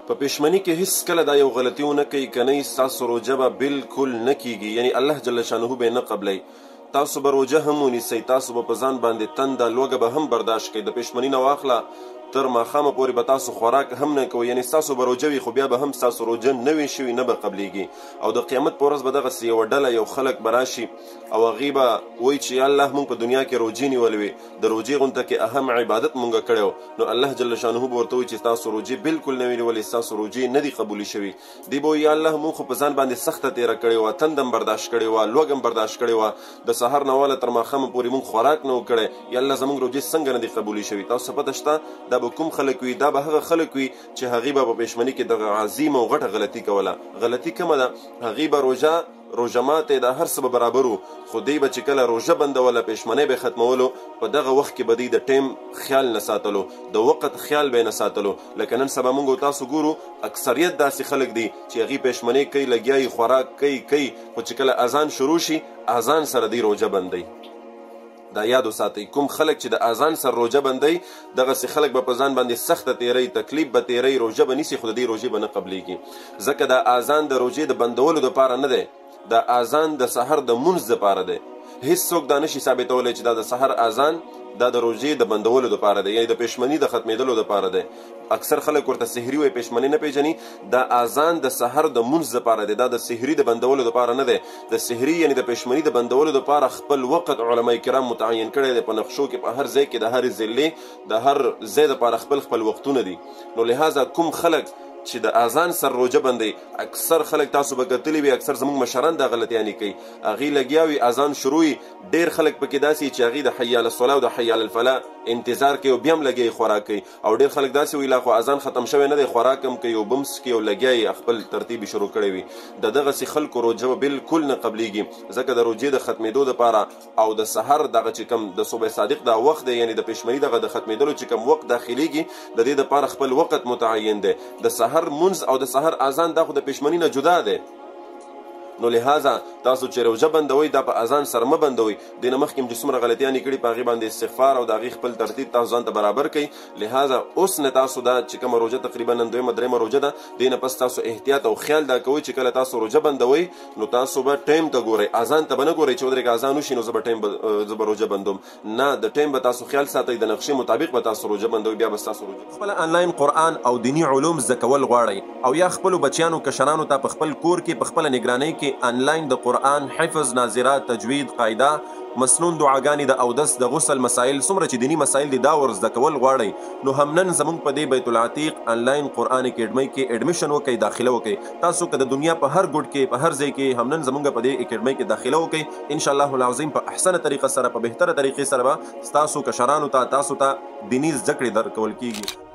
په پښمنۍ کې هیڅ کله دا یو غلطي ونه کوي که نه ستاسو روژه به بالکل نه کیږي، یعنی الله جل شانه به نه قبلی. تاسو به روژه هم ونیسئ، تاسو به په ځان باندې تنده لوږه به هم برداشت کوئ. د پښمنۍ نه واخله تر ماښامه پورې به تاسو خوراک هم نه کوئ، یعنی ستاسو به روژه وي خو بیا به هم ستاسو روژه نه وي شوي، نه به قبلیږي. او د قیامت په ورځ به دغسې یوه ډله یو خلک به راشي او هغوی به وایي چې یا الله موږ په دنیا کې روژې نیولې وې، د روژې غونته کې اهم عبادت مونږ کړی و، نو الله جل شانه به ورته وایي چې ستاسو روژې بالکل نه وي نیولې، ستاسو روژې نه دي قبولې شوي. دوی به وایي یا الله موږ خو په ځان باندې سخته تېره کړې وه، تنده هم برداشت کړې وه، لوږه هم برداشت کړې وه، د سهار نه واله تر ماښامه پورې موږ خوراک نه و کړی، یا الله زموږ روژې څنګه نه دي قبولې شوي. تاسو پته شته دا به کوم خلک وي؟ دا به هغه خلک وي چې هغوی به په پښمنۍ کې دغه عظیم او غټه غلطي کوله. غلطي کومه ده؟ هغوی به روژه ماتې دا هر څه به برابر وو، خو دوی به چې کله روژه بندوله، پښمنۍ به ختمولو، په دغه وخت کې به دوی د ټیم خیال نه ساتلو، د وقت خیال به یې نه ساتلو. لکه نن سبا موږ تاسو ګورو اکثریت داسې خلک دي چې هغوی پښمنۍ کوي، لګیا یي، خوراک کوي، خو چې کله اذان شروع شي اذان سره دوی روژه بندوي. دا یاد وساتئ، کوم خلک چې د اذان سره روژه بندوي دغسې خلک به په ځان باندې سخته تیری، تکلیف به تیری، روژه به نیسي خو د دې روژې به نه قبلیږي. ځکه دا اذان د روژې د بندولو دپاره نه دی، دا اذان د سحر د مونځ دپاره دی. هیڅ څوک دا نشي ثابتولی چې دا د سحر اذان دا د روژې د بندولو دپاره دی، یعنی د پښمنۍ د ختمېدلو دپاره دی. اکثر خلک ورته سحري وایي، پښمنۍ نه پیژني. دا اذان د سحر د مونځ دپاره دی، دا د سحري د بندولو دپاره نه دی. د سحري یعنی د پښمنۍ د بندولو دپاره خپل وخت علما کرام متعین کړی دی په نقشو کې، په هر ځای کې د هر ضلع د هر ځای دپاره خپل وختونه دي. نو لہذا کوم خلک چې د اذان سر روژه بندوي، اکثر خلک تاسو به کتلي وي، اکثر زموږ مشران دا غلطیانې کوي، هغوی لګیا وي اذان شروع وي، ډېر خلک پکې داسې چې هغوی د حي علی الصلاة او د حي علی الفلاح انتظار کوي او بیا هم لګیا خوراک کوي، او ډېر خلک داسې وي لا خو اذان ختم شوی نه دی، خوراک هم کوي او بم څکي او لګیا خپل ترتیب شروع کړی وي. د دغسې خلکو روژه به بالکل نه قبلیږي، ځکه د روژې د ختمېدو دپاره او د سحر دغه چې کوم د صبح صادق دا وخت دی، یعنی د پښمنۍ دغه د ختمېدلو چې کوم وخت داخلیږي، د دې دپاره خپل وخت متعین دی. د سحر مونځ او د سحر اذان دا خو د پښمنۍ نه جدا دی. نو لہذا تاسو چې روژه بندوئ دا په اذان سره مه بندوئ. دې نه مخکې چې څومره غلطیانې کړي په هغې باندې استغفار او د هغې خپل ترتیب تاسو ځان ته برابر کړئ. لہذا اوس نه تاسو دا چې کومه روژه تقریبا نن دویمه درېیمه روژه ده، دې نه پس تاسو احتیاط او خیال دا کوئ چې کله تاسو روژه بندوئ نو تاسو به ټایم ته ګورئ، اذان ته به نه ګورئ چې ودرېږه اذان وشي نو زه به روژه بندوم. نه، د ټایم به تاسو خیال ساتئ، د نقشې مطابق به تاسو روژه بندوئ، بیا به ستاسو روژه. خپله انلاین قرآن او دیني علوم زده کول غواړئ او یا خپلو بچیانو کشرانو ته په خپل کور کې په خپله نګرانۍ کې انلاین د قرآن حفظ، ناظرات، تجوید، قاعده، مسنون دعاګانې، د اودس، د غسل مسائل، څومره چې دینی مسائل دي دا ور زده کول غواړئ نو هم نن زموږ په دې بیت العتیق انلاین قرآن اکیډمۍ کې اډمیشن وکړئ، داخله وکړئ. تاسو که د دنیا په هر ګوټ کې په هر ځای کې هم نن زموږ په دې اکیډمۍ کې داخله وکړئ، انشاءالله العظیم په احسنه طریقه سره، په بهتره طریقې سره به ستاسو کشرانو ته تاسو ته دیني زده کړې درکول کیږي.